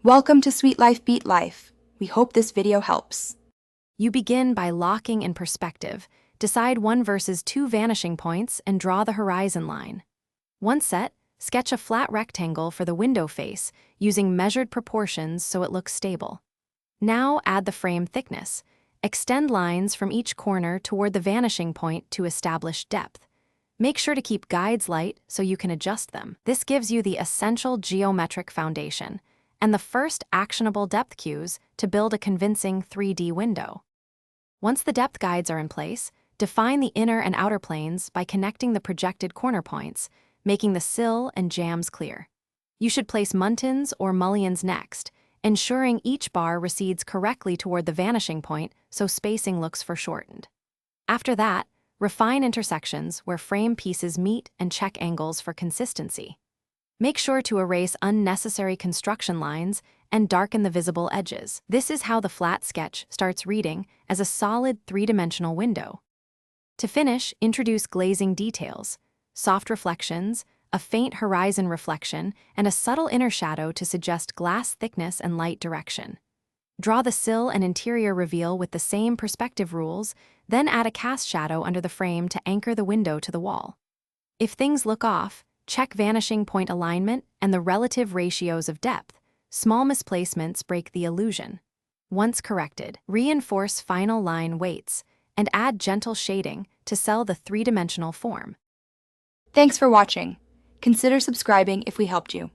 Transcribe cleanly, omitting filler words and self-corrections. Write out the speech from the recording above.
Welcome to Sweet Life Beat Life. We hope this video helps. You begin by locking in perspective. Decide one versus two vanishing points and draw the horizon line. Once set, sketch a flat rectangle for the window face using measured proportions so it looks stable. Now add the frame thickness. Extend lines from each corner toward the vanishing point to establish depth. Make sure to keep guides light so you can adjust them. This gives you the essential geometric foundation and the first actionable depth cues to build a convincing 3D window. Once the depth guides are in place, define the inner and outer planes by connecting the projected corner points, making the sill and jambs clear. You should place muntins or mullions next, ensuring each bar recedes correctly toward the vanishing point so spacing looks foreshortened. After that, refine intersections where frame pieces meet and check angles for consistency. Make sure to erase unnecessary construction lines and darken the visible edges. This is how the flat sketch starts reading as a solid three-dimensional window. To finish, introduce glazing details, soft reflections, a faint horizon reflection, and a subtle inner shadow to suggest glass thickness and light direction. Draw the sill and interior reveal with the same perspective rules, then add a cast shadow under the frame to anchor the window to the wall. If things look off, check vanishing point alignment and the relative ratios of depth. Small misplacements break the illusion. Once corrected, reinforce final line weights and add gentle shading to sell the three-dimensional form. Thanks for watching. Consider subscribing if we helped you.